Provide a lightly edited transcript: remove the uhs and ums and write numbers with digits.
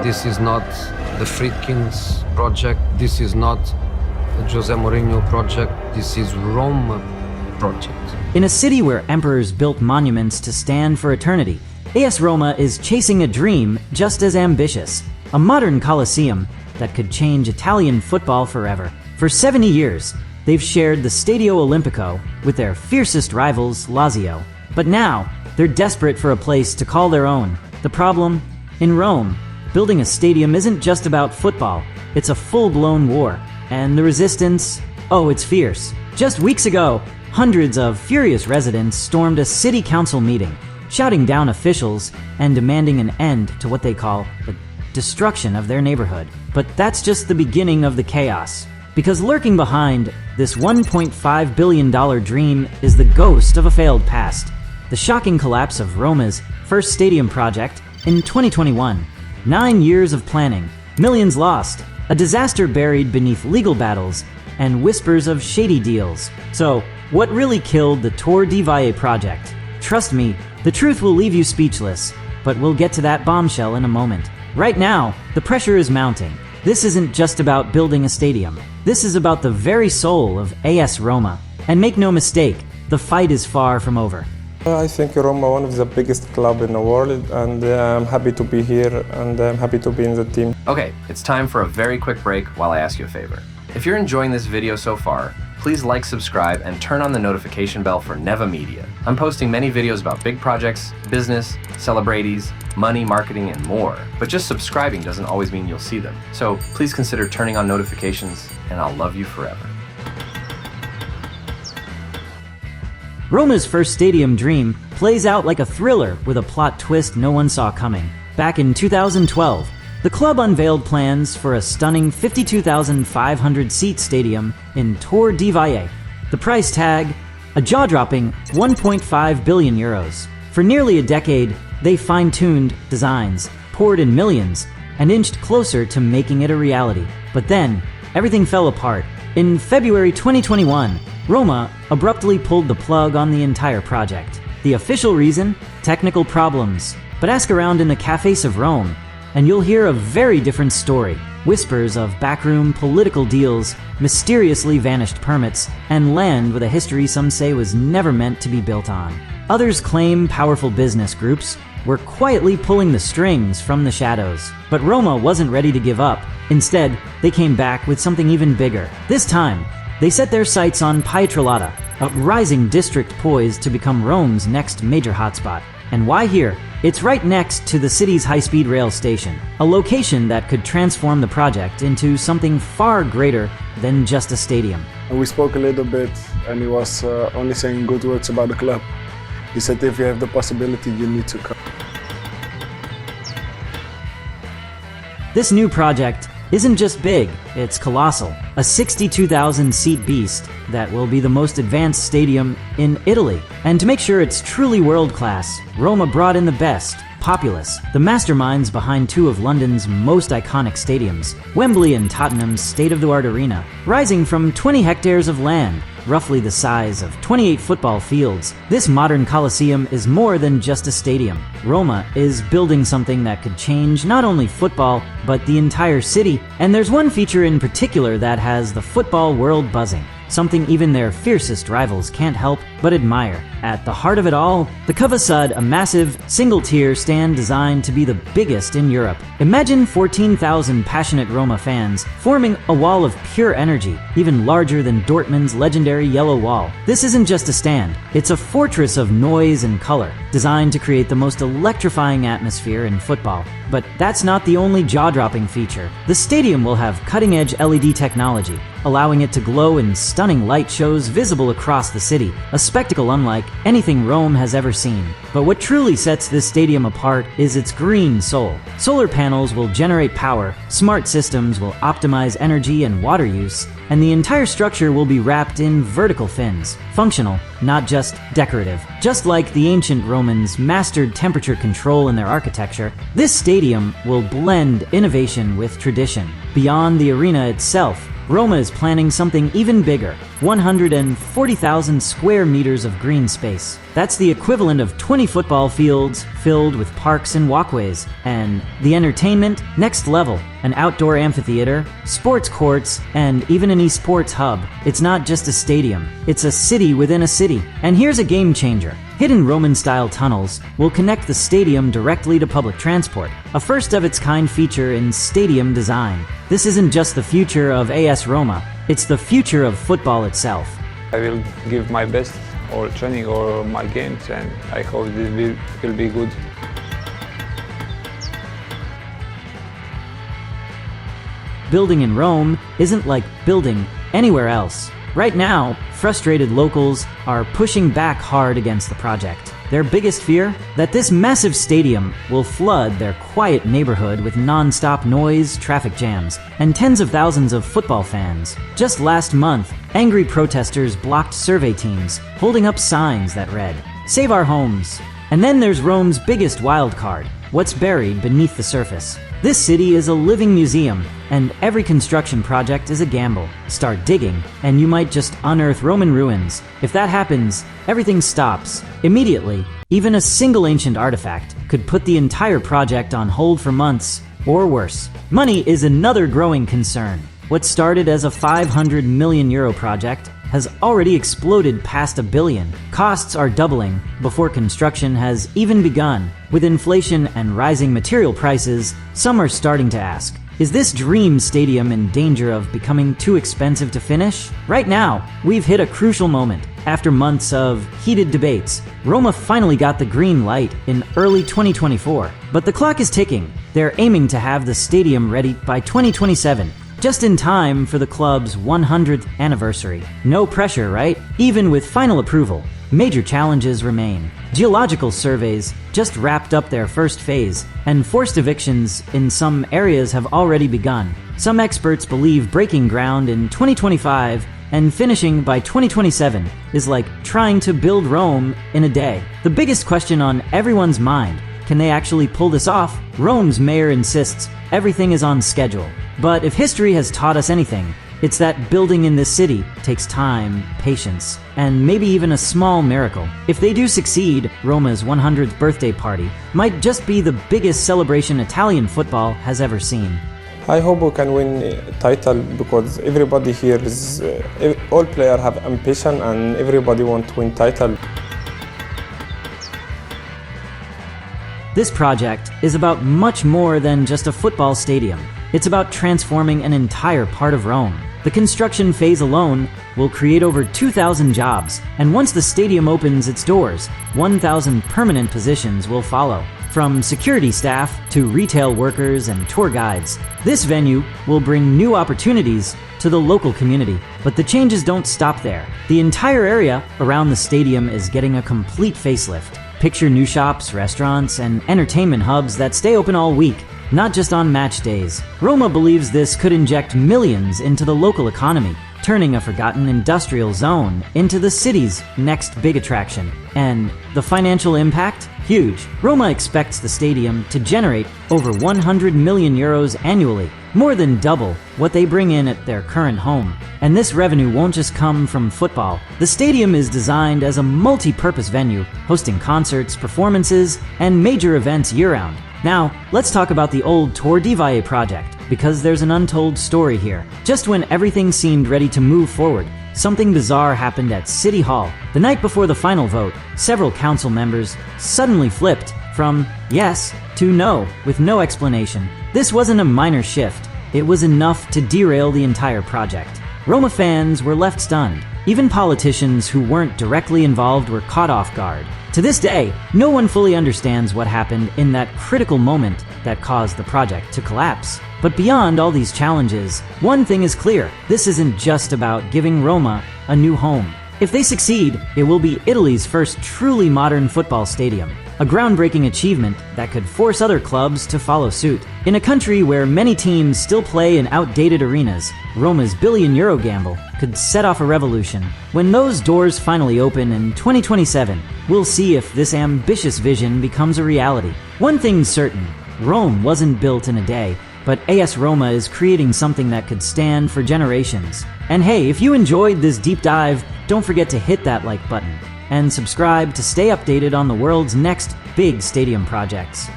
This is not the Friedkin's project. This is not the Jose Mourinho project. This is Roma project. In a city where emperors built monuments to stand for eternity, AS Roma is chasing a dream just as ambitious, a modern colosseum that could change Italian football forever. For 70 years, they've shared the Stadio Olimpico with their fiercest rivals, Lazio. But now, they're desperate for a place to call their own. The problem? In Rome, building a stadium isn't just about football, it's a full-blown war. And the resistance? Oh, it's fierce. Just weeks ago, hundreds of furious residents stormed a city council meeting, shouting down officials and demanding an end to what they call the destruction of their neighborhood. But that's just the beginning of the chaos. Because lurking behind this $1.5 billion dream is the ghost of a failed past. The shocking collapse of Roma's first stadium project in 2021. 9 years of planning, millions lost, a disaster buried beneath legal battles, and whispers of shady deals. So, what really killed the Tour di Valle project? Trust me, the truth will leave you speechless, but we'll get to that bombshell in a moment. Right now, the pressure is mounting. This isn't just about building a stadium. This is about the very soul of AS Roma. And make no mistake, the fight is far from over. I think Roma one of the biggest club in the world, and I'm happy to be here, and I'm happy to be in the team. Okay, it's time for a very quick break while I ask you a favor. If you're enjoying this video so far, please like, subscribe, and turn on the notification bell for Neva Media. I'm posting many videos about big projects, business, celebrities, money, marketing, and more. But just subscribing doesn't always mean you'll see them. So please consider turning on notifications, and I'll love you forever. Roma's first stadium dream plays out like a thriller with a plot twist no one saw coming. Back in 2012, the club unveiled plans for a stunning 52,500-seat stadium in Tour di Valle. The price tag? A jaw-dropping 1.5 billion euros. For nearly a decade, they fine-tuned designs, poured in millions, and inched closer to making it a reality. But then, everything fell apart. In February 2021, Roma abruptly pulled the plug on the entire project. The official reason? Technical problems. But ask around in the cafes of Rome, and you'll hear a very different story. Whispers of backroom political deals, mysteriously vanished permits, and land with a history some say was never meant to be built on. Others claim powerful business groups were quietly pulling the strings from the shadows. But Roma wasn't ready to give up. Instead, they came back with something even bigger. This time, they set their sights on Pietralata, a rising district poised to become Rome's next major hotspot. And why here? It's right next to the city's high-speed rail station, a location that could transform the project into something far greater than just a stadium. We spoke a little bit, and he was only saying good words about the club. He said if you have the possibility, you need to come. This new project isn't just big, it's colossal. A 62,000-seat beast that will be the most advanced stadium in Italy. And to make sure it's truly world-class, Roma brought in the best, Populous, the masterminds behind two of London's most iconic stadiums, Wembley and Tottenham's state-of-the-art arena. Rising from 20 hectares of land, roughly the size of 28 football fields, this modern Colosseum is more than just a stadium. Roma is building something that could change not only football, but the entire city. And there's one feature in particular that has the football world buzzing. Something even their fiercest rivals can't help but admire. At the heart of it all, the Cavasud, a massive, single-tier stand designed to be the biggest in Europe. Imagine 14,000 passionate Roma fans forming a wall of pure energy, even larger than Dortmund's legendary Yellow Wall. This isn't just a stand, it's a fortress of noise and color, designed to create the most electrifying atmosphere in football. But that's not the only jaw-dropping feature. The stadium will have cutting-edge LED technology, allowing it to glow in stunning light shows visible across the city, a spectacle unlike anything Rome has ever seen. But what truly sets this stadium apart is its green soul. Solar panels will generate power, smart systems will optimize energy and water use, and the entire structure will be wrapped in vertical fins. Functional, not just decorative. Just like the ancient Romans mastered temperature control in their architecture, this stadium will blend innovation with tradition. Beyond the arena itself, Roma is planning something even bigger, 140,000 square meters of green space. That's the equivalent of 20 football fields filled with parks and walkways. And the entertainment, next level. An outdoor amphitheater, sports courts, and even an esports hub. It's not just a stadium, it's a city within a city. And here's a game changer. Hidden Roman-style tunnels will connect the stadium directly to public transport, a first-of-its-kind feature in stadium design. This isn't just the future of AS Roma, it's the future of football itself. I will give my best all training or my games, and I hope this will be good. Building in Rome isn't like building anywhere else. Right now, frustrated locals are pushing back hard against the project. Their biggest fear? That this massive stadium will flood their quiet neighborhood with non-stop noise, traffic jams, and tens of thousands of football fans. Just last month, angry protesters blocked survey teams, holding up signs that read, "Save our homes." And then there's Rome's biggest wild card, what's buried beneath the surface. This city is a living museum, and every construction project is a gamble. Start digging, and you might just unearth Roman ruins. If that happens, everything stops. Immediately, even a single ancient artifact could put the entire project on hold for months, or worse. Money is another growing concern. What started as a €500 million project has already exploded past $1 billion. Costs are doubling before construction has even begun. With inflation and rising material prices, some are starting to ask, is this dream stadium in danger of becoming too expensive to finish? Right now, we've hit a crucial moment. After months of heated debates, Roma finally got the green light in early 2024. But the clock is ticking. They're aiming to have the stadium ready by 2027. Just in time for the club's 100th anniversary. No pressure, right? Even with final approval, major challenges remain. Geological surveys just wrapped up their first phase, and forced evictions in some areas have already begun. Some experts believe breaking ground in 2025 and finishing by 2027 is like trying to build Rome in a day. The biggest question on everyone's mind, can they actually pull this off? Rome's mayor insists everything is on schedule. But if history has taught us anything, it's that building in this city takes time, patience, and maybe even a small miracle. If they do succeed, Roma's 100th birthday party might just be the biggest celebration Italian football has ever seen. I hope we can win a title because everybody here is, all players have ambition and everybody wants to win title. This project is about much more than just a football stadium. It's about transforming an entire part of Rome. The construction phase alone will create over 2,000 jobs, and once the stadium opens its doors, 1,000 permanent positions will follow. From security staff to retail workers and tour guides, this venue will bring new opportunities to the local community. But the changes don't stop there. The entire area around the stadium is getting a complete facelift. Picture new shops, restaurants, and entertainment hubs that stay open all week, not just on match days. Roma believes this could inject millions into the local economy, turning a forgotten industrial zone into the city's next big attraction. And the financial impact? Huge. Roma expects the stadium to generate over €100 million annually, more than double what they bring in at their current home. And this revenue won't just come from football. The stadium is designed as a multi-purpose venue, hosting concerts, performances, and major events year-round. Now, let's talk about the old Tor Divae project, because there's an untold story here. Just when everything seemed ready to move forward, something bizarre happened at City Hall. The night before the final vote, several council members suddenly flipped from yes to no, with no explanation. This wasn't a minor shift. It was enough to derail the entire project. Roma fans were left stunned. Even politicians who weren't directly involved were caught off guard. To this day, no one fully understands what happened in that critical moment that caused the project to collapse. But beyond all these challenges, one thing is clear. This isn't just about giving Roma a new home. If they succeed, it will be Italy's first truly modern football stadium, a groundbreaking achievement that could force other clubs to follow suit. In a country where many teams still play in outdated arenas, Roma's billion-euro gamble could set off a revolution. When those doors finally open in 2027, we'll see if this ambitious vision becomes a reality. One thing's certain, Rome wasn't built in a day. but AS Roma is creating something that could stand for generations. And hey, if you enjoyed this deep dive, don't forget to hit that like button and subscribe to stay updated on the world's next big stadium projects.